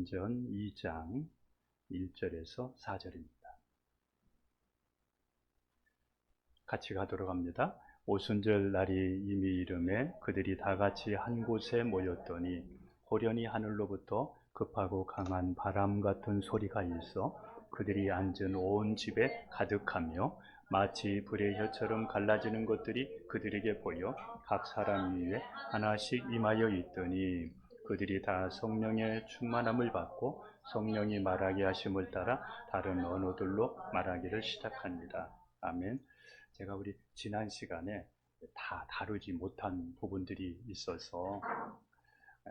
사도행전 2장 1절에서 4절입니다. 같이 가도록 합니다. 오순절 날이 이미 이르매 그들이 다 같이 한 곳에 모였더니 호련히 하늘로부터 급하고 강한 바람 같은 소리가 있어 그들이 앉은 온 집에 가득하며 마치 불의 혀처럼 갈라지는 것들이 그들에게 보여 각 사람 위에 하나씩 임하여 있더니 그들이 다 성령의 충만함을 받고 성령이 말하게 하심을 따라 다른 언어들로 말하기를 시작합니다. 아멘. 제가 우리 지난 시간에 다 다루지 못한 부분들이 있어서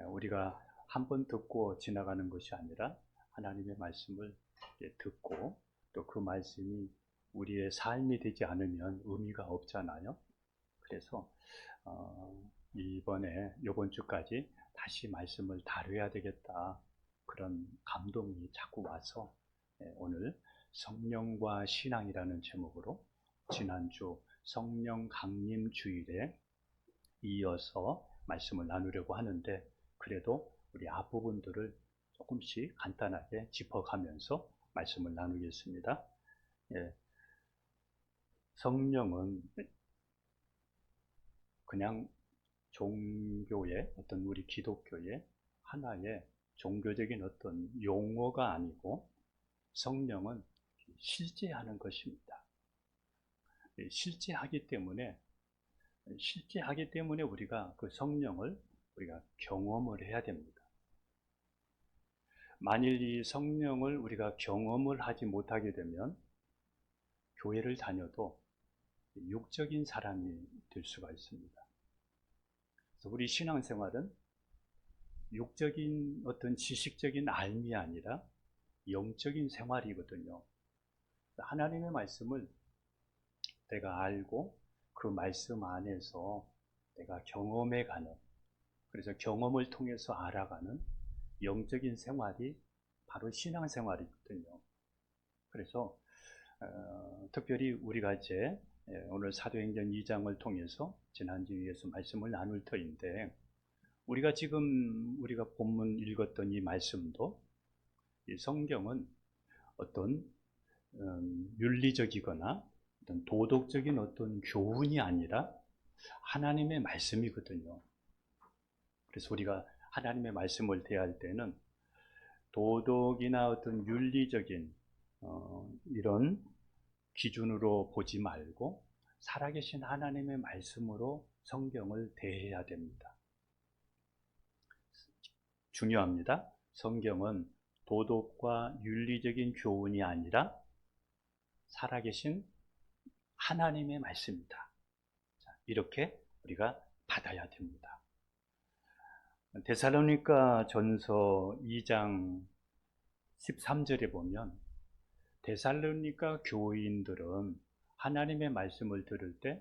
우리가 한 번 듣고 지나가는 것이 아니라 하나님의 말씀을 듣고 또 그 말씀이 우리의 삶이 되지 않으면 의미가 없잖아요. 그래서 이번 주까지 다시 말씀을 다뤄야 되겠다, 그런 감동이 자꾸 와서 오늘 성령과 신앙이라는 제목으로 지난주 성령 강림 주일에 이어서 말씀을 나누려고 하는데, 그래도 우리 앞부분들을 조금씩 간단하게 짚어가면서 말씀을 나누겠습니다. 성령은 그냥 종교의 어떤 우리 기독교의 하나의 종교적인 어떤 용어가 아니고 성령은 실제하는 것입니다. 실제하기 때문에 우리가 그 성령을 우리가 경험을 해야 됩니다. 만일 이 성령을 우리가 경험을 하지 못하게 되면 교회를 다녀도 육적인 사람이 될 수가 있습니다. 그래서 우리 신앙생활은 육적인 어떤 지식적인 알미 아니라 영적인 생활이거든요. 하나님의 말씀을 내가 알고 그 말씀 안에서 내가 경험해가는, 그래서 경험을 통해서 알아가는 영적인 생활이 바로 신앙생활이거든요. 그래서 특별히 우리가 이제 오늘 사도행전 2장을 통해서 지난주에서 말씀을 나눌 터인데, 우리가 본문 읽었던 이 말씀도, 이 성경은 어떤 윤리적이거나 어떤 도덕적인 어떤 교훈이 아니라 하나님의 말씀이거든요. 그래서 우리가 하나님의 말씀을 대할 때는 도덕이나 어떤 윤리적인 이런 기준으로 보지 말고 살아계신 하나님의 말씀으로 성경을 대해야 됩니다. 중요합니다. 성경은 도덕과 윤리적인 교훈이 아니라 살아계신 하나님의 말씀이다. 이렇게 우리가 받아야 됩니다. 데살로니가 전서 2장 13절에 보면 데살로니가 교인들은 하나님의 말씀을 들을 때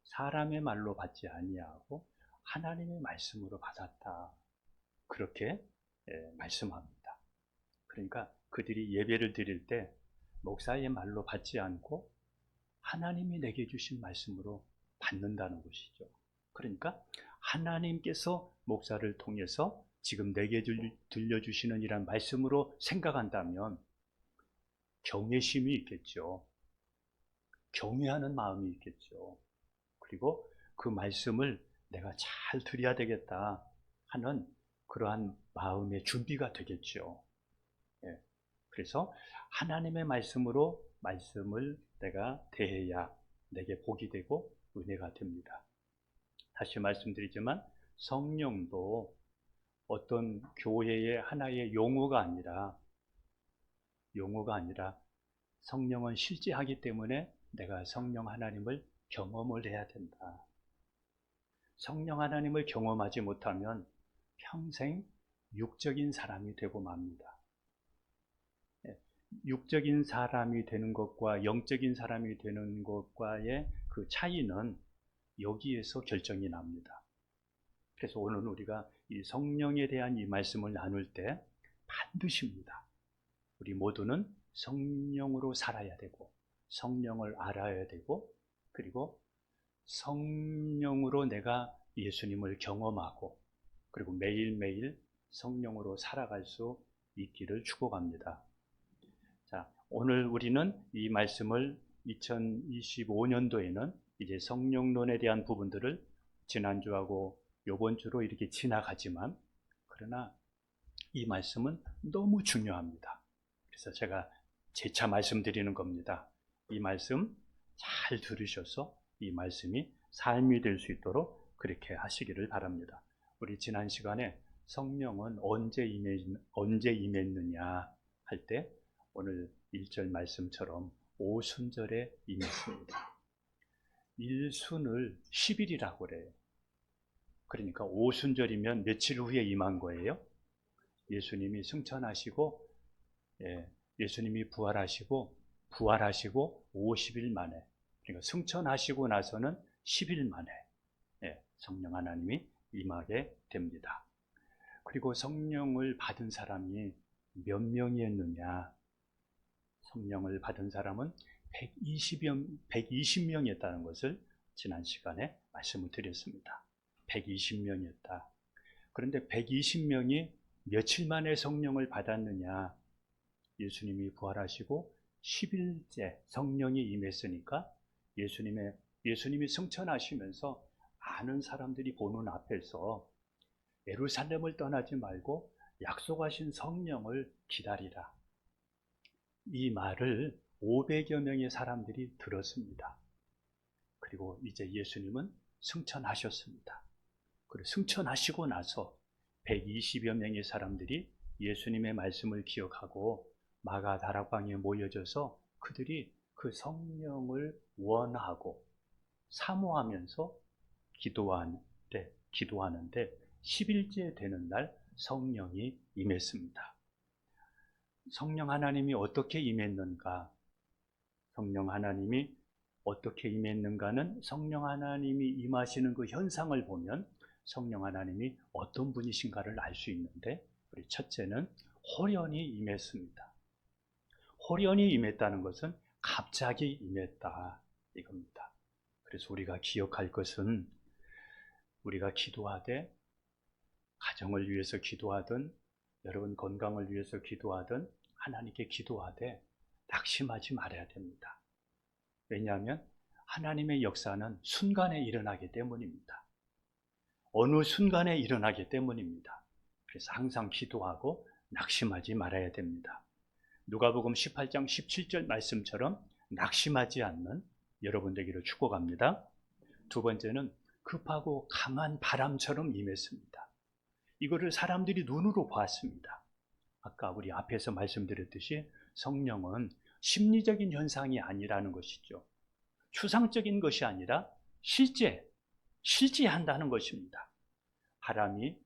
사람의 말로 받지 아니하고 하나님의 말씀으로 받았다, 그렇게 말씀합니다. 그러니까 그들이 예배를 드릴 때 목사의 말로 받지 않고 하나님이 내게 주신 말씀으로 받는다는 것이죠. 그러니까 하나님께서 목사를 통해서 지금 내게 들려주시는 이런 말씀으로 생각한다면 경외심이 있겠죠. 경외하는 마음이 있겠죠. 그리고 그 말씀을 내가 잘 드려야 되겠다 하는 그러한 마음의 준비가 되겠죠. 그래서 하나님의 말씀으로 말씀을 내가 대해야 내게 복이 되고 은혜가 됩니다. 다시 말씀드리지만 성령도 어떤 교회의 하나의 용어가 아니라 성령은 실제하기 때문에 내가 성령 하나님을 경험을 해야 된다. 성령 하나님을 경험하지 못하면 평생 육적인 사람이 되고 맙니다. 육적인 사람이 되는 것과 영적인 사람이 되는 것과의 그 차이는 여기에서 결정이 납니다. 그래서 오늘 우리가 이 성령에 대한 이 말씀을 나눌 때 반드시입니다. 우리 모두는 성령으로 살아야 되고 성령을 알아야 되고, 그리고 성령으로 내가 예수님을 경험하고, 그리고 매일매일 성령으로 살아갈 수 있기를 축복합니다. 자, 오늘 우리는 이 말씀을 2025년도에는 이제 성령론에 대한 부분들을 지난주하고 요번 주로 이렇게 지나가지만, 그러나 이 말씀은 너무 중요합니다. 그래서 제가 재차 말씀드리는 겁니다. 이 말씀 잘 들으셔서 이 말씀이 삶이 될 수 있도록 그렇게 하시기를 바랍니다. 우리 지난 시간에 성령은 언제 임했느냐 할 때 오늘 1절 말씀처럼 오순절에 임했습니다. 일순을 10일이라고 그래요. 그러니까 오순절이면 며칠 후에 임한 거예요? 예수님이 승천하시고, 예수님이 부활하시고 50일 만에, 그러니까 승천하시고 나서는 10일 만에 성령 하나님이 임하게 됩니다. 그리고 성령을 받은 사람이 몇 명이었느냐? 성령을 받은 사람은 120명이었다는 것을 지난 시간에 말씀을 드렸습니다. 120명이었다. 그런데 120명이 며칠 만에 성령을 받았느냐? 예수님이 부활하시고 10일째 성령이 임했으니까 예수님이 승천하시면서 많은 사람들이 보는 앞에서 예루살렘을 떠나지 말고 약속하신 성령을 기다리라. 이 말을 500여 명의 사람들이 들었습니다. 그리고 이제 예수님은 승천하셨습니다. 그리고 승천하시고 나서 120여 명의 사람들이 예수님의 말씀을 기억하고 마가다락방에 모여져서 그들이 그 성령을 원하고 사모하면서 기도하는데 10일째 되는 날 성령이 임했습니다. 성령 하나님이 어떻게 임했는가? 성령 하나님이 어떻게 임했는가는 성령 하나님이 임하시는 그 현상을 보면 성령 하나님이 어떤 분이신가를 알 수 있는데, 우리 첫째는 호련히 임했습니다. 호련히 임했다는 것은 갑자기 임했다 이겁니다. 그래서 우리가 기억할 것은, 우리가 기도하되, 가정을 위해서 기도하든 여러분 건강을 위해서 기도하든 하나님께 기도하되 낙심하지 말아야 됩니다. 왜냐하면 하나님의 역사는 순간에 일어나기 때문입니다. 어느 순간에 일어나기 때문입니다. 그래서 항상 기도하고 낙심하지 말아야 됩니다. 누가복음 18장 17절 말씀처럼 낙심하지 않는 여러분 되기를 축복합니다. 두 번째는 급하고 강한 바람처럼 임했습니다. 이거를 사람들이 눈으로 보았습니다. 아까 우리 앞에서 말씀드렸듯이 성령은 심리적인 현상이 아니라는 것이죠. 추상적인 것이 아니라 실제한다는 것입니다. 바람이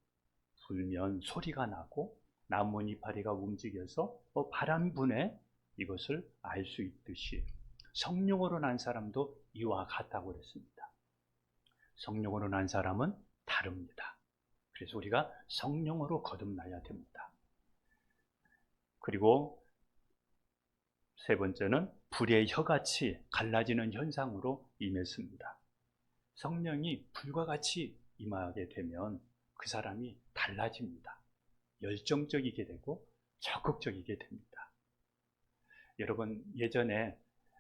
불면 소리가 나고 나뭇 이파리가 움직여서 바람 분에 이것을 알 수 있듯이 성령으로 난 사람도 이와 같다고 그랬습니다. 성령으로 난 사람은 다릅니다. 그래서 우리가 성령으로 거듭나야 됩니다. 그리고 세 번째는 불의 혀같이 갈라지는 현상으로 임했습니다. 성령이 불과 같이 임하게 되면 그 사람이 달라집니다. 열정적이게 되고 적극적이게 됩니다. 여러분, 예전에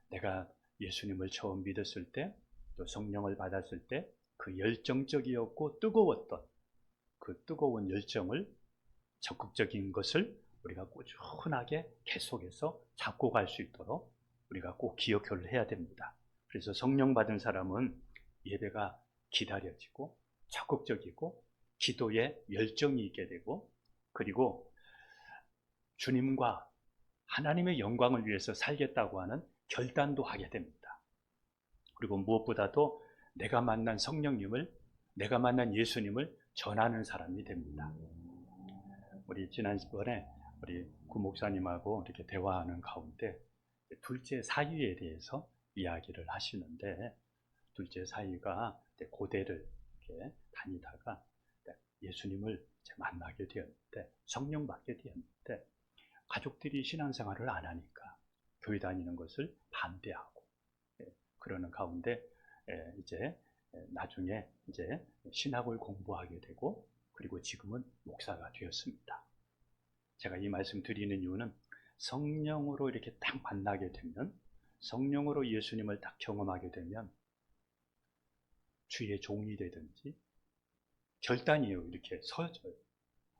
내가 예수님을 처음 믿었을 때, 또 성령을 받았을 때 그 열정적이었고 뜨거웠던 그 뜨거운 열정을, 적극적인 것을 우리가 꾸준하게 계속해서 잡고 갈 수 있도록 우리가 꼭 기억을 해야 됩니다. 그래서 성령 받은 사람은 예배가 기다려지고 적극적이고 기도에 열정이 있게 되고, 그리고 주님과 하나님의 영광을 위해서 살겠다고 하는 결단도 하게 됩니다. 그리고 무엇보다도 내가 만난 성령님을, 내가 만난 예수님을 전하는 사람이 됩니다. 우리 지난번에 우리 구 목사님하고 이렇게 대화하는 가운데 둘째 사위에 대해서 이야기를 하시는데, 둘째 사위가 고대를 이렇게 다니다가 예수님을 만나게 되었는데, 성령 받게 되었는데, 가족들이 신앙생활을 안 하니까 교회 다니는 것을 반대하고 그러는 가운데 이제 나중에 이제 신학을 공부하게 되고, 그리고 지금은 목사가 되었습니다. 제가 이 말씀 드리는 이유는 성령으로 이렇게 딱 만나게 되면, 성령으로 예수님을 딱 경험하게 되면 주의 종이 되든지 결단이에요. 이렇게 서져요.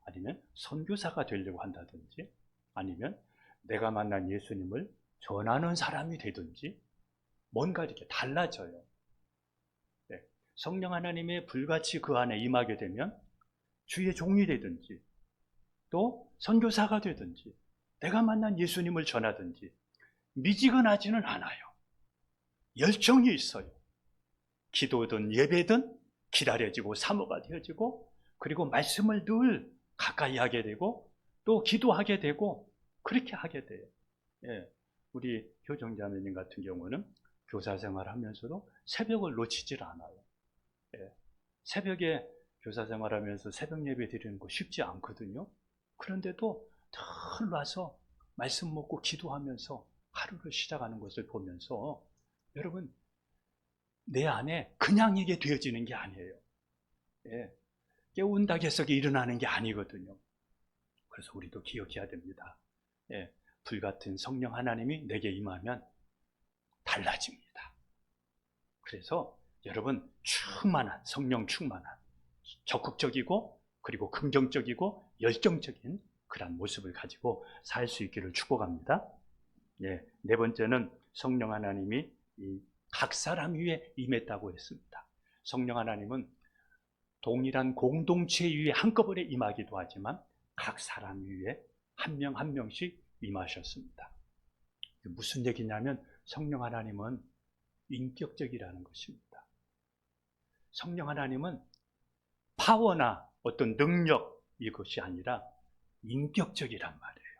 아니면 선교사가 되려고 한다든지, 아니면 내가 만난 예수님을 전하는 사람이 되든지 뭔가 이렇게 달라져요. 네. 성령 하나님의 불같이 그 안에 임하게 되면 주의 종이 되든지 또 선교사가 되든지 내가 만난 예수님을 전하든지 미지근하지는 않아요. 열정이 있어요. 기도든 예배든 기다려지고 사모가 되어지고, 그리고 말씀을 늘 가까이 하게 되고 또 기도하게 되고 그렇게 하게 돼요. 예, 우리 교정자매님 같은 경우는 교사 생활하면서도 새벽을 놓치질 않아요. 예, 새벽에 교사 생활하면서 새벽 예배 드리는 거 쉽지 않거든요. 그런데도 늘 와서 말씀 먹고 기도하면서 하루를 시작하는 것을 보면서, 여러분, 내 안에 그냥 이게 되어지는 게 아니에요. 예, 깨운다고 해서 일어나는 게 아니거든요. 그래서 우리도 기억해야 됩니다. 예, 불같은 성령 하나님이 내게 임하면 달라집니다. 그래서 여러분, 충만한, 성령 충만한, 적극적이고 그리고 긍정적이고 열정적인 그런 모습을 가지고 살 수 있기를 축복합니다. 예, 네 번째는 성령 하나님이 각 사람 위에 임했다고 했습니다. 성령 하나님은 동일한 공동체 위에 한꺼번에 임하기도 하지만 각 사람 위에 한 명 한 명씩 임하셨습니다. 무슨 얘기냐면 성령 하나님은 인격적이라는 것입니다. 성령 하나님은 파워나 어떤 능력, 이것이 아니라 인격적이란 말이에요.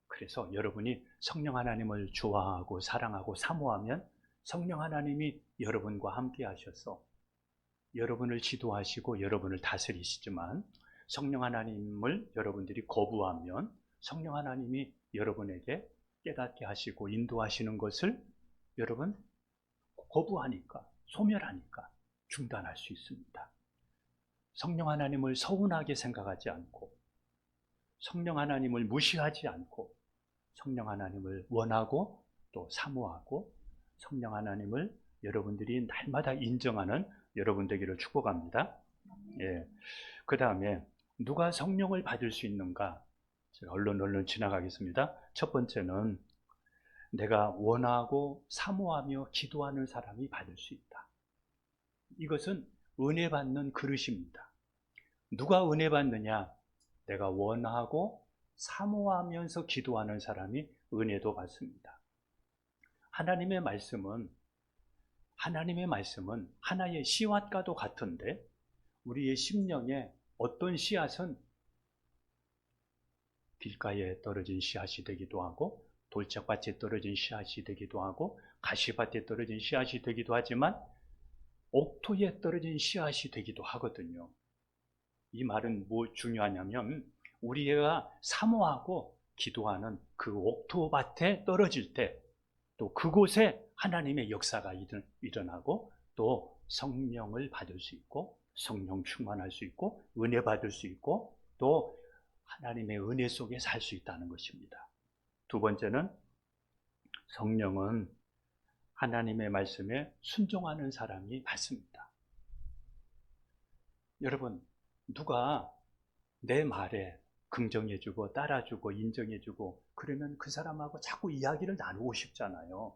그래서 여러분이 성령 하나님을 좋아하고 사랑하고 사모하면 성령 하나님이 여러분과 함께 하셔서 여러분을 지도하시고 여러분을 다스리시지만, 성령 하나님을 여러분들이 거부하면 성령 하나님이 여러분에게 깨닫게 하시고 인도하시는 것을 여러분 거부하니까, 소멸하니까 중단할 수 있습니다. 성령 하나님을 서운하게 생각하지 않고, 성령 하나님을 무시하지 않고, 성령 하나님을 원하고 또 사모하고 성령 하나님을 여러분들이 날마다 인정하는 여러분 되기를 축복합니다. 예. 그 다음에 누가 성령을 받을 수 있는가? 제가 얼른 지나가겠습니다. 첫 번째는 내가 원하고 사모하며 기도하는 사람이 받을 수 있다. 이것은 은혜 받는 그릇입니다. 누가 은혜 받느냐? 내가 원하고 사모하면서 기도하는 사람이 은혜도 받습니다. 하나님의 말씀은 하나의 씨앗과도 같은데, 우리의 심령에 어떤 씨앗은 길가에 떨어진 씨앗이 되기도 하고 돌짝밭에 떨어진 씨앗이 되기도 하고 가시밭에 떨어진 씨앗이 되기도 하지만 옥토에 떨어진 씨앗이 되기도 하거든요. 이 말은 뭐 중요하냐면, 우리가 사모하고 기도하는 그 옥토밭에 떨어질 때 또 그곳에 하나님의 역사가 일어나고 또 성령을 받을 수 있고 성령 충만할 수 있고 은혜 받을 수 있고 또 하나님의 은혜 속에 살 수 있다는 것입니다. 두 번째는 성령은 하나님의 말씀에 순종하는 사람이 받습니다. 여러분, 누가 내 말에 긍정해주고 따라주고 인정해주고 그러면 그 사람하고 자꾸 이야기를 나누고 싶잖아요.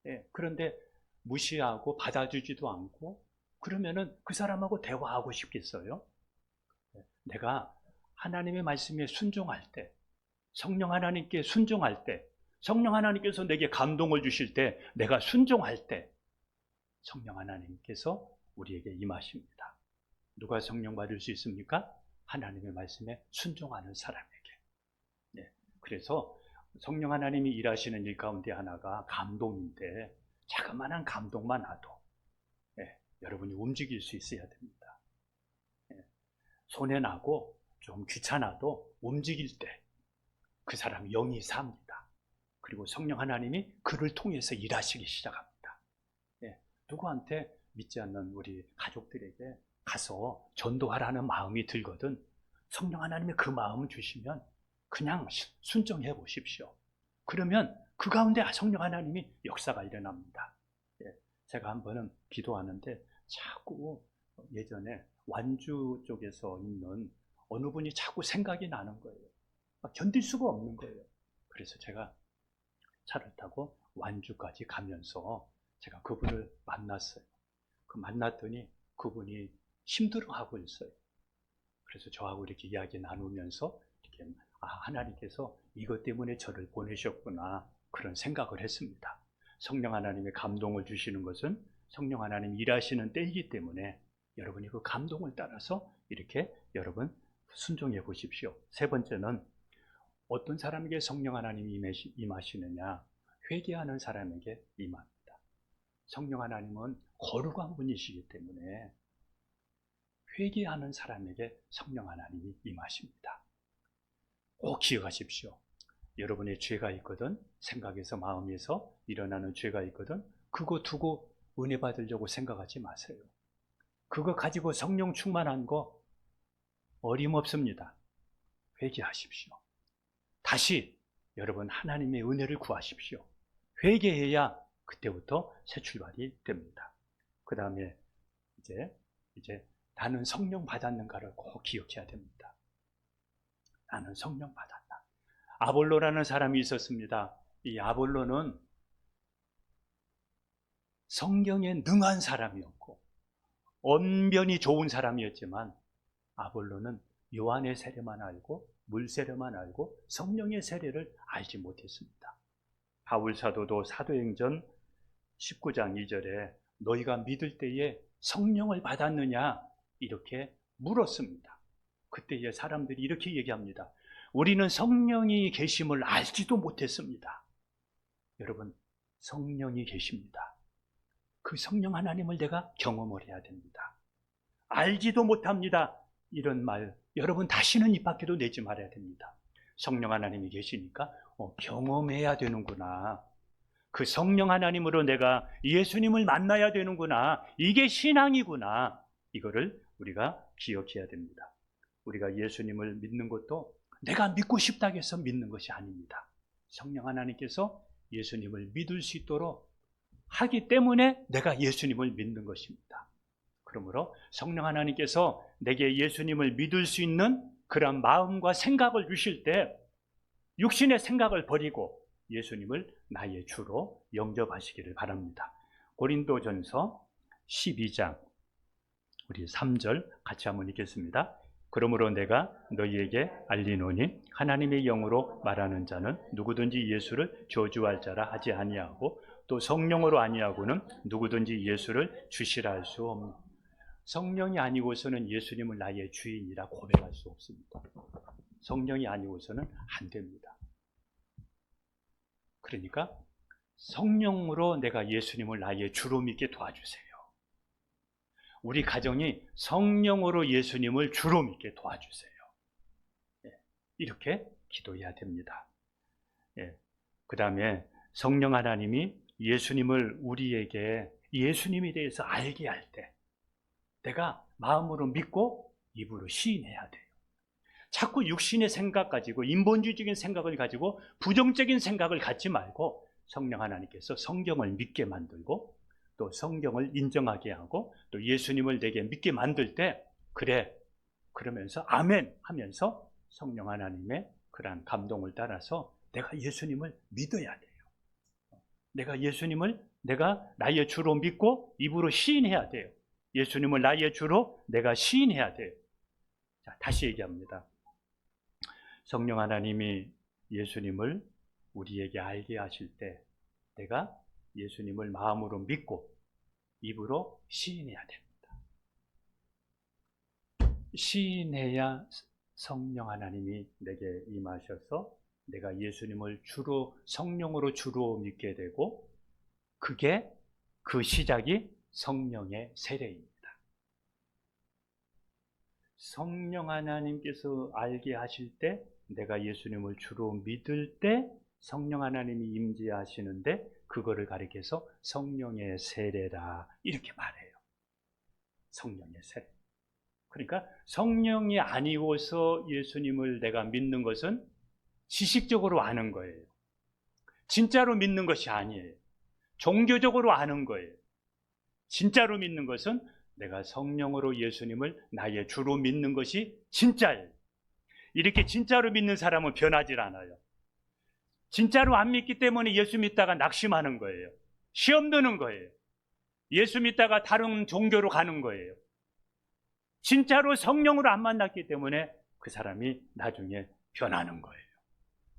예, 그런데 무시하고 받아주지도 않고 그러면은 그 사람하고 대화하고 싶겠어요? 내가 하나님의 말씀에 순종할 때, 성령 하나님께 순종할 때, 성령 하나님께서 내게 감동을 주실 때, 내가 순종할 때 성령 하나님께서 우리에게 임하십니다. 누가 성령 받을 수 있습니까? 하나님의 말씀에 순종하는 사람에게. 네, 그래서 성령 하나님이 일하시는 일 가운데 하나가 감동인데, 자그마한 감동만 와도 여러분이 움직일 수 있어야 됩니다. 손해 나고 좀 귀찮아도 움직일 때 그 사람이 영이 삽니다. 그리고 성령 하나님이 그를 통해서 일하시기 시작합니다. 누구한테 믿지 않는 우리 가족들에게 가서 전도하라는 마음이 들거든 성령 하나님이 그 마음을 주시면 그냥 순종해 보십시오. 그러면 그 가운데 성령 하나님이 역사가 일어납니다. 예, 제가 한 번은 기도하는데 자꾸 예전에 완주 쪽에서 있는 어느 분이 자꾸 생각이 나는 거예요. 견딜 수가 없는 거예요. 그래서 제가 차를 타고 완주까지 가면서 제가 그분을 만났어요. 만났더니 그분이 힘들어하고 있어요. 그래서 저하고 이렇게 이야기 나누면서 이렇게 하나님께서 이것 때문에 저를 보내셨구나 그런 생각을 했습니다. 성령 하나님의 감동을 주시는 것은 성령 하나님 일하시는 때이기 때문에 여러분이 그 감동을 따라서 이렇게 여러분 순종해 보십시오. 세 번째는 어떤 사람에게 성령 하나님이 임하시느냐? 회개하는 사람에게 임합니다. 성령 하나님은 거룩한 분이시기 때문에 회개하는 사람에게 성령 하나님이 임하십니다. 꼭 기억하십시오. 여러분의 죄가 있거든, 생각에서 마음에서 일어나는 죄가 있거든, 그거 두고 은혜 받으려고 생각하지 마세요. 그거 가지고 성령 충만한 거 어림없습니다. 회개하십시오. 다시 여러분 하나님의 은혜를 구하십시오. 회개해야 그때부터 새 출발이 됩니다. 그 다음에 이제 나는 성령 받았는가를 꼭 기억해야 됩니다. 나는 성령 받았다. 아볼로라는 사람이 있었습니다. 이 아볼로는 성경에 능한 사람이었고 언변이 좋은 사람이었지만 아볼로는 요한의 세례만 알고 물 세례만 알고 성령의 세례를 알지 못했습니다. 바울 사도도 사도행전 19장 2절에 너희가 믿을 때에 성령을 받았느냐 이렇게 물었습니다. 그때에 사람들이 이렇게 얘기합니다. 우리는 성령이 계심을 알지도 못했습니다. 여러분, 성령이 계십니다. 그 성령 하나님을 내가 경험을 해야 됩니다. 알지도 못합니다. 이런 말 여러분 다시는 입 밖에도 내지 말아야 됩니다. 성령 하나님이 계시니까 경험해야 되는구나. 그 성령 하나님으로 내가 예수님을 만나야 되는구나. 이게 신앙이구나. 이거를 우리가 기억해야 됩니다. 우리가 예수님을 믿는 것도 내가 믿고 싶다고 해서 믿는 것이 아닙니다. 성령 하나님께서 예수님을 믿을 수 있도록 하기 때문에 내가 예수님을 믿는 것입니다. 그러므로 성령 하나님께서 내게 예수님을 믿을 수 있는 그런 마음과 생각을 주실 때 육신의 생각을 버리고 예수님을 나의 주로 영접하시기를 바랍니다. 고린도전서 12장 우리 3절 같이 한번 읽겠습니다. 그러므로 내가 너희에게 알리노니 하나님의 영으로 말하는 자는 누구든지 예수를 저주할 자라 하지 아니하고 또 성령으로 아니하고는 누구든지 예수를 주시라 할 수 없는 성령이 아니고서는 예수님을 나의 주인이라 고백할 수 없습니다. 성령이 아니고서는 안 됩니다. 그러니까 성령으로 내가 예수님을 나의 주로 믿게 도와주세요. 우리 가정이 성령으로 예수님을 주로 믿게 도와주세요. 이렇게 기도해야 됩니다. 그 다음에 성령 하나님이 예수님을 우리에게 예수님에 대해서 알게 할 때 내가 마음으로 믿고 입으로 시인해야 돼요. 자꾸 육신의 생각 가지고 인본주의적인 생각을 가지고 부정적인 생각을 갖지 말고 성령 하나님께서 성경을 믿게 만들고 또 성경을 인정하게 하고 또 예수님을 내게 믿게 만들 때 그래 그러면서 아멘 하면서 성령 하나님의 그러한 감동을 따라서 내가 예수님을 믿어야 돼요. 내가 예수님을 내가 나의 주로 믿고 입으로 시인해야 돼요. 예수님을 나의 주로 내가 시인해야 돼요. 자, 다시 얘기합니다. 성령 하나님이 예수님을 우리에게 알게 하실 때 내가 예수님을 마음으로 믿고 입으로 시인해야 됩니다. 시인해야 성령 하나님이 내게 임하셔서 내가 예수님을 주로 성령으로 주로 믿게 되고 그게 그 시작이 성령의 세례입니다. 성령 하나님께서 알게 하실 때 내가 예수님을 주로 믿을 때 성령 하나님이 임재하시는데 그거를 가리켜서 성령의 세례라 이렇게 말해요. 성령의 세례. 그러니까 성령이 아니고서 예수님을 내가 믿는 것은 지식적으로 아는 거예요. 진짜로 믿는 것이 아니에요. 종교적으로 아는 거예요. 진짜로 믿는 것은 내가 성령으로 예수님을 나의 주로 믿는 것이 진짜예요. 이렇게 진짜로 믿는 사람은 변하질 않아요. 진짜로 안 믿기 때문에 예수 믿다가 낙심하는 거예요. 시험 드는 거예요. 예수 믿다가 다른 종교로 가는 거예요. 진짜로 성령으로 안 만났기 때문에 그 사람이 나중에 변하는 거예요.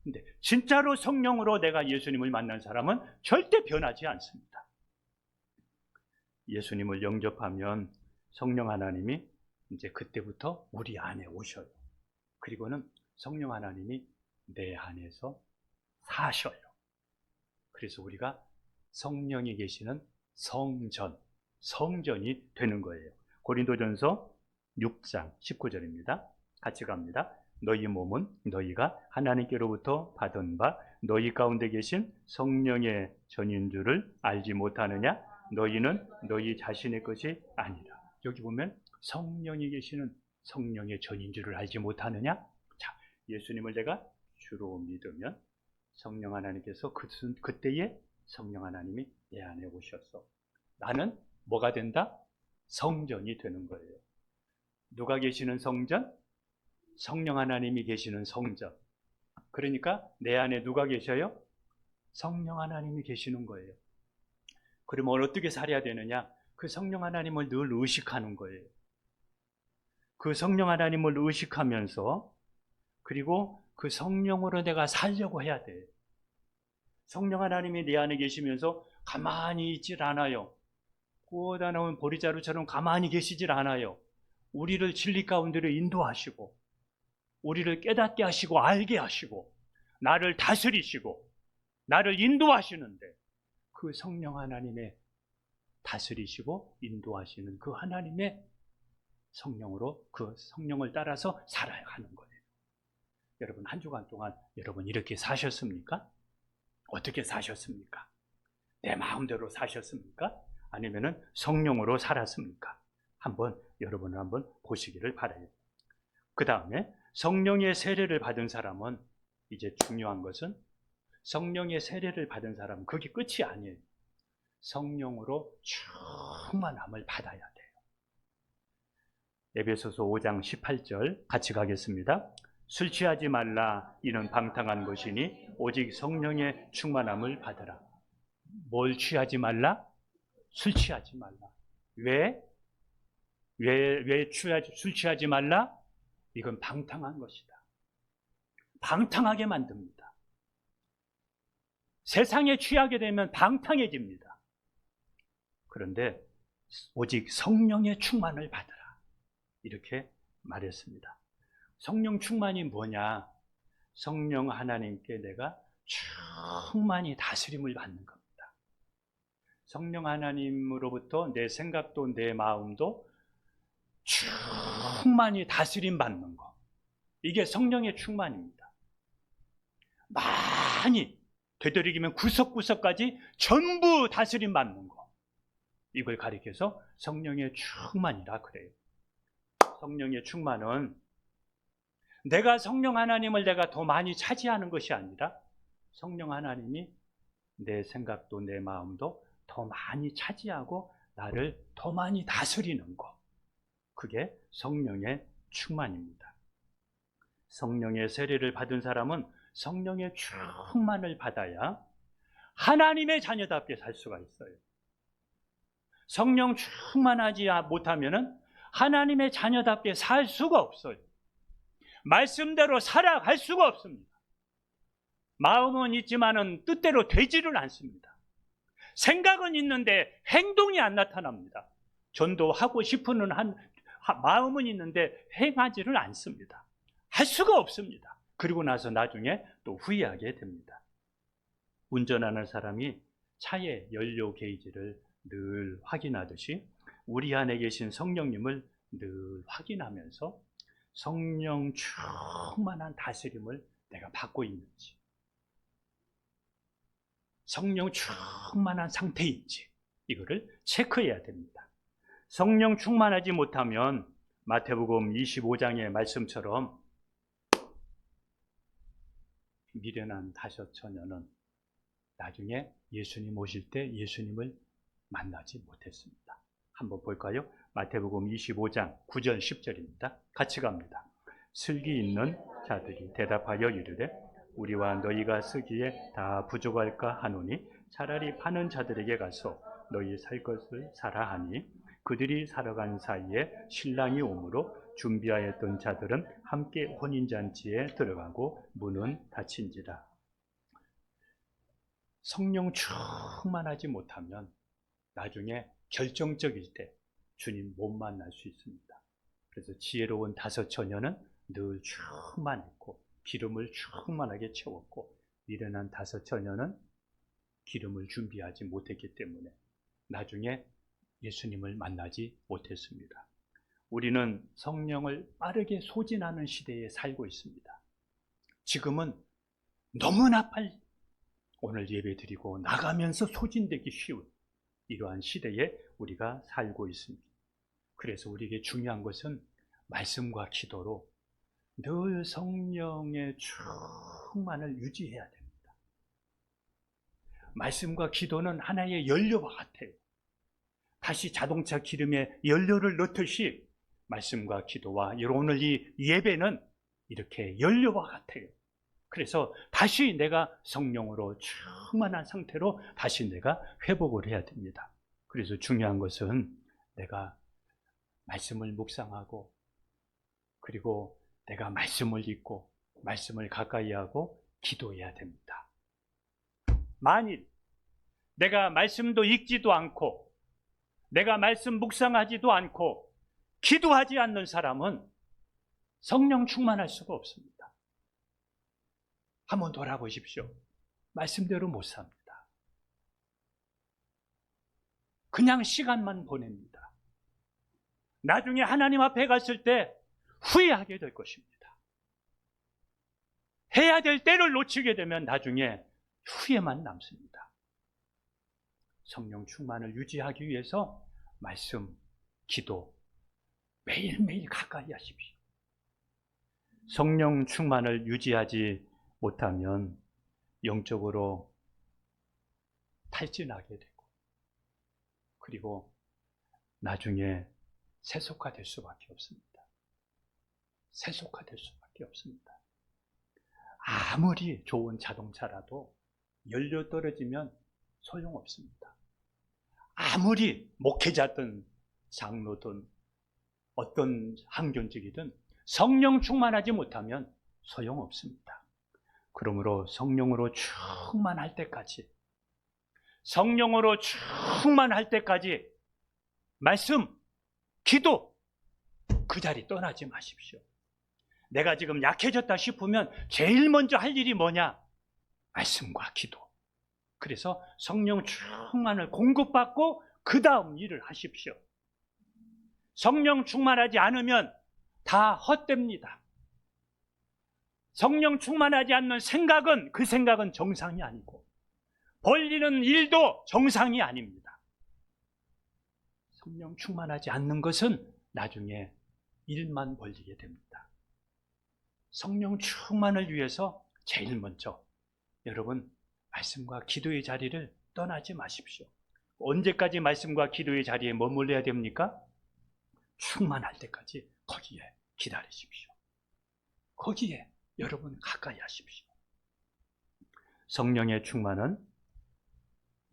근데 진짜로 성령으로 내가 예수님을 만난 사람은 절대 변하지 않습니다. 예수님을 영접하면 성령 하나님이 이제 그때부터 우리 안에 오셔요. 그리고는 성령 하나님이 내 안에서 사셔요. 그래서 우리가 성령이 계시는 성전이 되는 거예요. 고린도전서 6장 19절입니다. 같이 갑니다. 너희 몸은 너희가 하나님께로부터 받은 바 너희 가운데 계신 성령의 전인 줄을 알지 못하느냐? 너희는 너희 자신의 것이 아니라. 여기 보면 성령이 계시는 성령의 전인 줄을 알지 못하느냐? 자, 예수님을 내가 주로 믿으면 성령 하나님께서 그때에 성령 하나님이 내 안에 오셔서 나는 뭐가 된다? 성전이 되는 거예요. 누가 계시는 성전? 성령 하나님이 계시는 성전. 그러니까 내 안에 누가 계셔요? 성령 하나님이 계시는 거예요. 그러면 어떻게 살아야 되느냐? 그 성령 하나님을 늘 의식하는 거예요. 그 성령 하나님을 의식하면서 그리고 그 성령으로 내가 살려고 해야 돼요. 성령 하나님이 내 안에 계시면서 가만히 있질 않아요. 구워다 놓은 보리자루처럼 가만히 계시질 않아요. 우리를 진리 가운데로 인도하시고 우리를 깨닫게 하시고 알게 하시고 나를 다스리시고 나를 인도하시는데 그 성령 하나님의 다스리시고 인도하시는 그 하나님의 성령으로 그 성령을 따라서 살아가는 거예요. 여러분 한 주간 동안 여러분 이렇게 사셨습니까? 어떻게 사셨습니까? 내 마음대로 사셨습니까? 아니면은 성령으로 살았습니까? 여러분은 한번 보시기를 바라요. 그 다음에 성령의 세례를 받은 사람은 이제 중요한 것은 성령의 세례를 받은 사람은 그게 끝이 아니에요. 성령으로 충만함을 받아야 돼요. 에베소서 5장 18절 같이 가겠습니다. 술 취하지 말라 이는 방탕한 것이니 오직 성령의 충만함을 받으라. 뭘 취하지 말라? 술 취하지 말라. 왜 술 취하지 말라? 이건 방탕한 것이다. 방탕하게 만듭니다. 세상에 취하게 되면 방탕해집니다. 그런데 오직 성령의 충만을 받으라. 이렇게 말했습니다. 성령 충만이 뭐냐? 성령 하나님께 내가 충만히 다스림을 받는 겁니다. 성령 하나님으로부터 내 생각도 내 마음도 충만히 다스림 받는 거. 이게 성령의 충만입니다. 많이 되도록이면 구석구석까지 전부 다스림 받는 거. 이걸 가리켜서 성령의 충만이라 그래요. 성령의 충만은 내가 성령 하나님을 내가 더 많이 차지하는 것이 아니라 성령 하나님이 내 생각도 내 마음도 더 많이 차지하고 나를 더 많이 다스리는 것. 그게 성령의 충만입니다. 성령의 세례를 받은 사람은 성령의 충만을 받아야 하나님의 자녀답게 살 수가 있어요. 성령 충만하지 못하면 하나님의 자녀답게 살 수가 없어요. 말씀대로 살아갈 수가 없습니다. 마음은 있지만은 뜻대로 되지를 않습니다. 생각은 있는데 행동이 안 나타납니다. 전도하고 싶은 마음은 있는데 행하지를 않습니다. 할 수가 없습니다. 그리고 나서 나중에 또 후회하게 됩니다. 운전하는 사람이 차의 연료 게이지를 늘 확인하듯이 우리 안에 계신 성령님을 늘 확인하면서 성령 충만한 다스림을 내가 받고 있는지, 성령 충만한 상태인지 이거를 체크해야 됩니다. 성령 충만하지 못하면 마태복음 25장의 말씀처럼 미련한 다섯 처녀는 나중에 예수님 오실 때 예수님을 만나지 못했습니다. 한번 볼까요? 마태복음 25장 9절 10절입니다. 같이 갑니다. 슬기 있는 자들이 대답하여 이르되 우리와 너희가 쓰기에 다 부족할까 하노니 차라리 파는 자들에게 가서 너희 살 것을 사라 하니 그들이 사러 간 사이에 신랑이 오므로 준비하였던 자들은 함께 혼인잔치에 들어가고 문은 닫힌지라. 성령 충만하지 못하면 나중에 결정적일 때 주님 못 만날 수 있습니다. 그래서 지혜로운 다섯 처녀는 늘 충만했고 기름을 충만하게 채웠고, 미련한 다섯 처녀는 기름을 준비하지 못했기 때문에 나중에 예수님을 만나지 못했습니다. 우리는 성령을 빠르게 소진하는 시대에 살고 있습니다. 지금은 너무나 빨리 오늘 예배드리고 나가면서 소진되기 쉬운 이러한 시대에 우리가 살고 있습니다. 그래서 우리에게 중요한 것은 말씀과 기도로 늘 성령의 충만을 유지해야 됩니다. 말씀과 기도는 하나의 연료와 같아요. 다시 자동차 기름에 연료를 넣듯이 말씀과 기도와 오늘 이 예배는 이렇게 연료와 같아요. 그래서 다시 내가 성령으로 충만한 상태로 다시 내가 회복을 해야 됩니다. 그래서 중요한 것은 내가 말씀을 묵상하고, 그리고 내가 말씀을 읽고 말씀을 가까이 하고 기도해야 됩니다. 만일 내가 말씀도 읽지도 않고 내가 말씀 묵상하지도 않고 기도하지 않는 사람은 성령 충만할 수가 없습니다. 한번 돌아보십시오. 말씀대로 못 삽니다. 그냥 시간만 보냅니다. 나중에 하나님 앞에 갔을 때 후회하게 될 것입니다. 해야 될 때를 놓치게 되면 나중에 후회만 남습니다. 성령 충만을 유지하기 위해서 말씀, 기도 매일매일 가까이 하십시오. 성령 충만을 유지하지 못하면 영적으로 탈진하게 되고, 그리고 나중에 세속화될 수밖에 없습니다. 세속화될 수밖에 없습니다. 아무리 좋은 자동차라도 연료 떨어지면 소용없습니다. 아무리 목회자든 장로든 어떤 학교직이든 성령 충만하지 못하면 소용없습니다. 그러므로 성령으로 충만할 때까지, 성령으로 충만할 때까지 말씀, 기도 그 자리 떠나지 마십시오. 내가 지금 약해졌다 싶으면 제일 먼저 할 일이 뭐냐? 말씀과 기도. 그래서 성령 충만을 공급받고 그 다음 일을 하십시오. 성령 충만하지 않으면 다 헛됩니다. 성령 충만하지 않는 생각은 그 생각은 정상이 아니고 벌리는 일도 정상이 아닙니다. 성령 충만하지 않는 것은 나중에 일만 벌리게 됩니다. 성령 충만을 위해서 제일 먼저 여러분 말씀과 기도의 자리를 떠나지 마십시오. 언제까지 말씀과 기도의 자리에 머물러야 됩니까? 충만할 때까지 거기에 기다리십시오. 거기에 여러분 가까이 하십시오. 성령의 충만은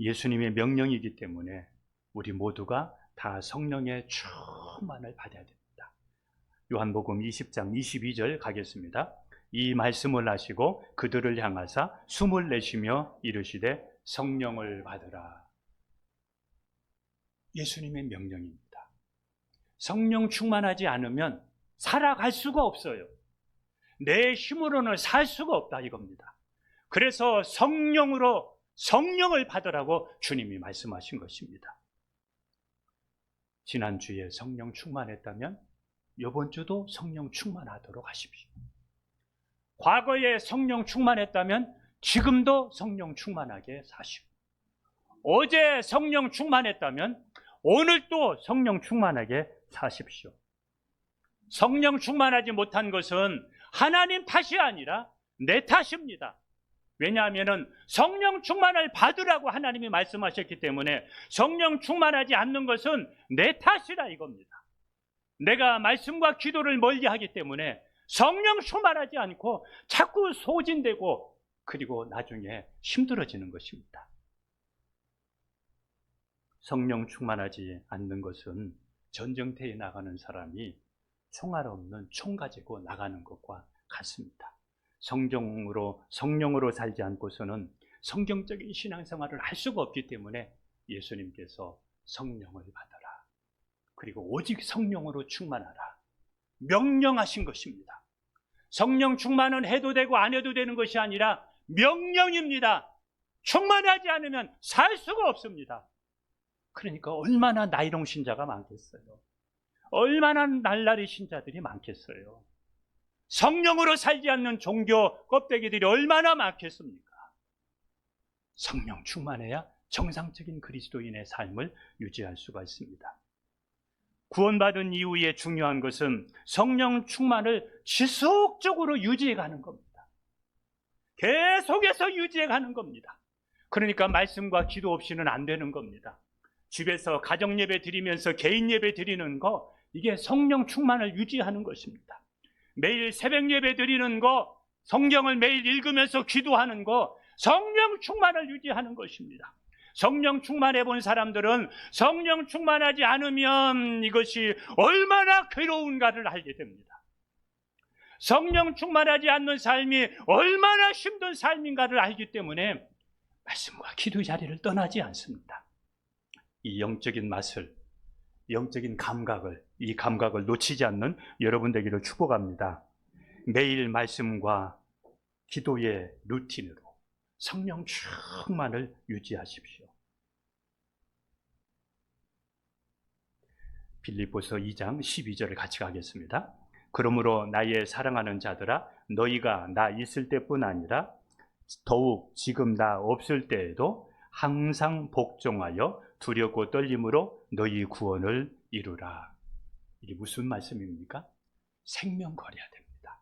예수님의 명령이기 때문에 우리 모두가 다 성령의 충만을 받아야 됩니다. 요한복음 20장 22절 가겠습니다. 이 말씀을 하시고 그들을 향하사 숨을 내쉬며 이르시되 성령을 받으라. 예수님의 명령입니다. 성령 충만하지 않으면 살아갈 수가 없어요. 내 힘으로는 살 수가 없다 이겁니다. 그래서 성령으로 성령을 받으라고 주님이 말씀하신 것입니다. 지난주에 성령 충만했다면 이번 주도 성령 충만하도록 하십시오. 과거에 성령 충만했다면 지금도 성령 충만하게 사시고, 어제 성령 충만했다면 오늘 또 성령 충만하게 사십시오. 성령 충만하지 못한 것은 하나님 탓이 아니라 내 탓입니다. 왜냐하면 성령 충만을 받으라고 하나님이 말씀하셨기 때문에 성령 충만하지 않는 것은 내 탓이라 이겁니다. 내가 말씀과 기도를 멀리하기 때문에 성령 충만하지 않고 자꾸 소진되고 그리고 나중에 힘들어지는 것입니다. 성령 충만하지 않는 것은 전쟁터에 나가는 사람이 총알 없는 총 가지고 나가는 것과 같습니다. 성령으로 살지 않고서는 성경적인 신앙생활을 할 수가 없기 때문에 예수님께서 성령을 받아라, 그리고 오직 성령으로 충만하라 명령하신 것입니다. 성령 충만은 해도 되고 안 해도 되는 것이 아니라 명령입니다. 충만하지 않으면 살 수가 없습니다. 그러니까 얼마나 나이롱 신자가 많겠어요. 얼마나 날라리 신자들이 많겠어요. 성령으로 살지 않는 종교 껍데기들이 얼마나 많겠습니까? 성령 충만해야 정상적인 그리스도인의 삶을 유지할 수가 있습니다. 구원받은 이후에 중요한 것은 성령 충만을 지속적으로 유지해가는 겁니다. 계속해서 유지해가는 겁니다. 그러니까 말씀과 기도 없이는 안 되는 겁니다. 집에서 가정 예배 드리면서 개인 예배 드리는 거, 이게 성령 충만을 유지하는 것입니다. 매일 새벽 예배 드리는 거, 성경을 매일 읽으면서 기도하는 거, 성령 충만을 유지하는 것입니다. 성령 충만해 본 사람들은 성령 충만하지 않으면 이것이 얼마나 괴로운가를 알게 됩니다. 성령 충만하지 않는 삶이 얼마나 힘든 삶인가를 알기 때문에 말씀과 기도 자리를 떠나지 않습니다. 이 영적인 맛을, 영적인 감각을, 이 감각을 놓치지 않는 여러분 되기를 축복합니다. 매일 말씀과 기도의 루틴으로 성령 충만을 유지하십시오. 빌립보서 2장 12절을 같이 가겠습니다. 그러므로 나의 사랑하는 자들아, 너희가 나 있을 때뿐 아니라 더욱 지금 나 없을 때에도 항상 복종하여 두렵고 떨림으로 너희 구원을 이루라. 이게 무슨 말씀입니까? 생명거려야 됩니다.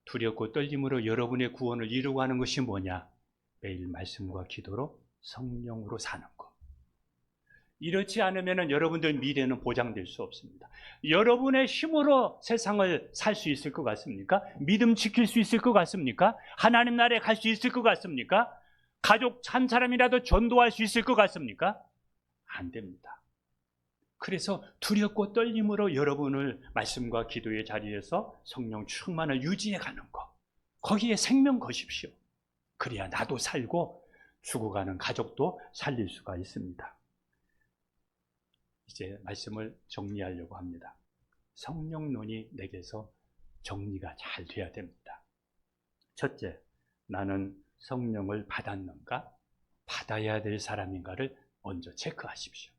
두렵고 떨림으로 여러분의 구원을 이루고 하는 것이 뭐냐? 매일 말씀과 기도로 성령으로 사는 것. 이렇지 않으면 여러분들 미래는 보장될 수 없습니다. 여러분의 힘으로 세상을 살 수 있을 것 같습니까? 믿음 지킬 수 있을 것 같습니까? 하나님 나라에 갈 수 있을 것 같습니까? 가족 한 사람이라도 전도할 수 있을 것 같습니까? 안 됩니다. 그래서 두렵고 떨림으로 여러분을 말씀과 기도의 자리에서 성령 충만을 유지해 가는 것, 거기에 생명 거십시오. 그래야 나도 살고 죽어가는 가족도 살릴 수가 있습니다. 이제 말씀을 정리하려고 합니다. 성령론이 내게서 정리가 잘 돼야 됩니다. 첫째, 나는 성령을 받았는가? 받아야 될 사람인가를 먼저 체크하십시오.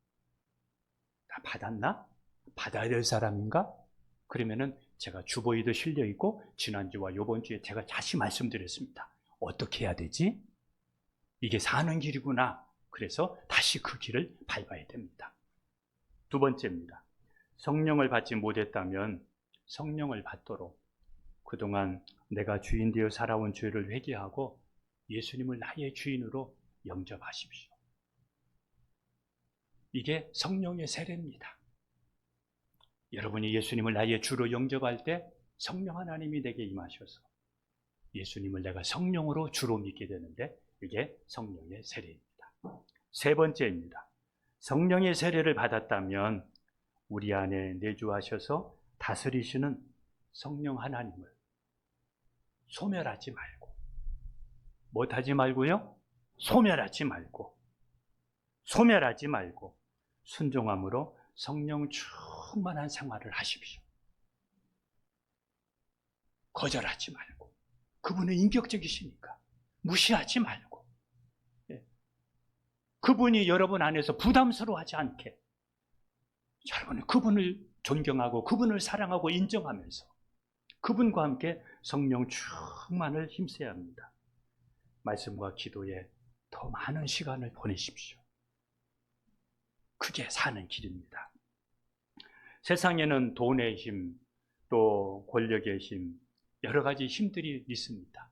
나 받았나? 받아야 될 사람인가? 그러면은 제가 주보에도 실려 있고 지난주와 이번 주에 제가 다시 말씀드렸습니다. 어떻게 해야 되지? 이게 사는 길이구나. 그래서 다시 그 길을 밟아야 됩니다. 두 번째입니다. 성령을 받지 못했다면 성령을 받도록 그동안 내가 주인 되어 살아온 죄를 회개하고 예수님을 나의 주인으로 영접하십시오. 이게 성령의 세례입니다. 여러분이 예수님을 나의 주로 영접할 때 성령 하나님이 내게 임하셔서 예수님을 내가 성령으로 주로 믿게 되는데 이게 성령의 세례입니다. 세 번째입니다. 성령의 세례를 받았다면 우리 안에 내주하셔서 다스리시는 성령 하나님을 소멸하지 말고, 못하지 말고요? 소멸하지 말고 순종함으로 성령 충만한 생활을 하십시오. 거절하지 말고, 그분은 인격적이시니까 무시하지 말고, 그분이 여러분 안에서 부담스러워하지 않게 여러분은 그분을 존경하고 그분을 사랑하고 인정하면서 그분과 함께 성령 충만을 힘써야 합니다. 말씀과 기도에 더 많은 시간을 보내십시오. 그게 사는 길입니다. 세상에는 돈의 힘, 또 권력의 힘, 여러 가지 힘들이 있습니다.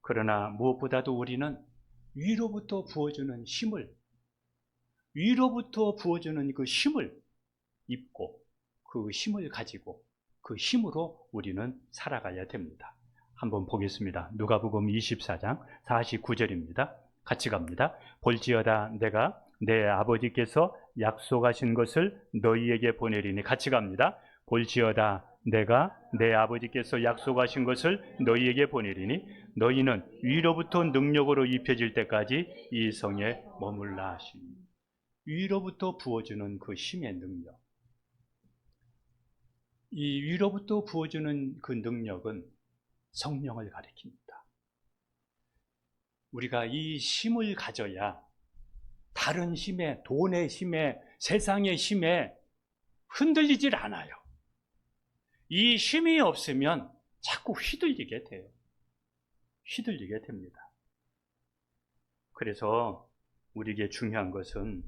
그러나 무엇보다도 우리는 위로부터 부어주는 힘을, 위로부터 부어주는 그 힘을 입고 그 힘을 가지고 그 힘으로 우리는 살아가야 됩니다. 한번 보겠습니다. 누가복음 24장 49절입니다. 같이 갑니다. 볼지어다 내가 내 아버지께서 약속하신 것을 너희에게 보내리니. 같이 갑니다. 볼지어다 내가 내 아버지께서 약속하신 것을 너희에게 보내리니 너희는 위로부터 능력으로 입혀질 때까지 이 성에 머물라 하시니. 위로부터 부어주는 그 힘의 능력, 이 위로부터 부어주는 그 능력은 성령을 가리킵니다. 우리가 이 힘을 가져야 다른 힘에, 돈의 힘에, 세상의 힘에 흔들리질 않아요. 이 힘이 없으면 자꾸 휘둘리게 돼요. 휘둘리게 됩니다. 그래서 우리에게 중요한 것은,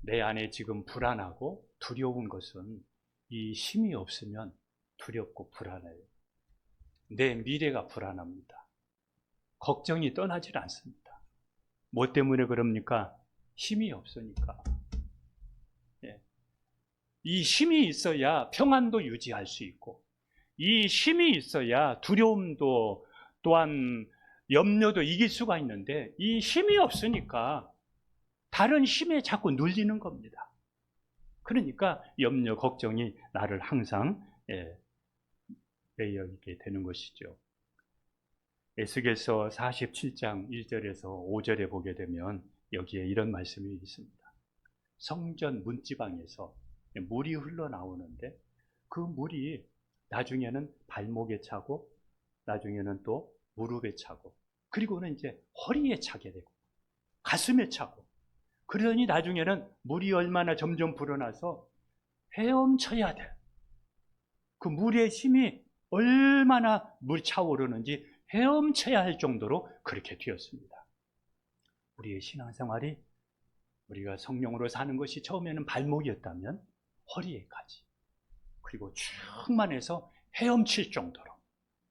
내 안에 지금 불안하고 두려운 것은 이 힘이 없으면 두렵고 불안해요. 내 미래가 불안합니다. 걱정이 떠나질 않습니다. 뭐 때문에 그럽니까? 힘이 없으니까. 이 힘이 있어야 평안도 유지할 수 있고, 이 힘이 있어야 두려움도 또한 염려도 이길 수가 있는데, 이 힘이 없으니까 다른 힘에 자꾸 눌리는 겁니다. 그러니까 염려, 걱정이 나를 항상 매여있게 되는 것이죠. 에스겔서 47장 1절에서 5절에 보게 되면 여기에 이런 말씀이 있습니다. 성전 문지방에서 물이 흘러나오는데 그 물이 나중에는 발목에 차고 나중에는 또 무릎에 차고 그리고는 이제 허리에 차게 되고 가슴에 차고, 그러니 나중에는 물이 얼마나 점점 불어나서 헤엄쳐야 돼. 그 물의 힘이 얼마나 물이 차오르는지 헤엄쳐야 할 정도로 그렇게 되었습니다. 우리의 신앙생활이, 우리가 성령으로 사는 것이 처음에는 발목이었다면 허리에까지, 그리고 충만해서 헤엄칠 정도로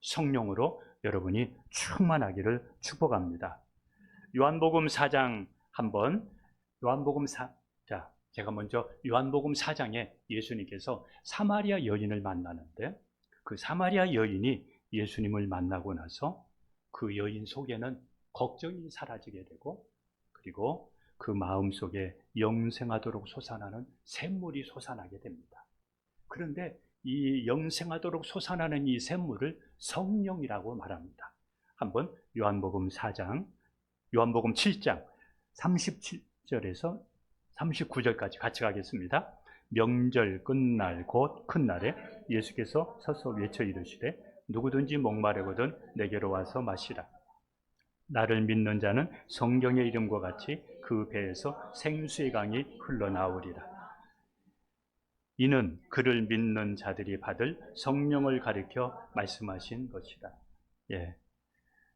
성령으로 여러분이 충만하기를 축복합니다. 요한복음 4장 한번, 제가 먼저 요한복음 4장에 예수님께서 사마리아 여인을 만나는데, 그 사마리아 여인이 예수님을 만나고 나서 그 여인 속에는 걱정이 사라지게 되고, 그리고 그 마음속에 영생하도록 솟아나는 샘물이 솟아나게 됩니다. 그런데 이 영생하도록 솟아나는 이 샘물을 성령이라고 말합니다. 한번 요한복음 7장 37절에서 39절까지 같이 가겠습니다. 명절 끝날 곧 큰 날에 예수께서 서서 외쳐 이르시되 누구든지 목마르거든 내게로 와서 마시라. 나를 믿는 자는 성경의 이름과 같이 그 배에서 생수의 강이 흘러나오리라. 이는 그를 믿는 자들이 받을 성령을 가리켜 말씀하신 것이다.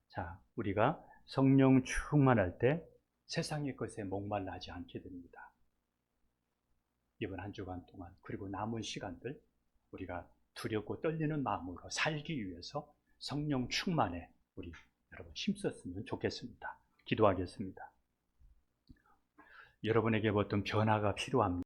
자, 우리가 성령 충만할 때 세상의 것에 목말라하지 않게 됩니다. 이번 한 주간 동안, 그리고 남은 시간들 우리가 두렵고 떨리는 마음으로 살기 위해서 성령 충만에 우리 여러분 힘썼으면 좋겠습니다. 기도하겠습니다. 여러분에게 어떤 변화가 필요합니다.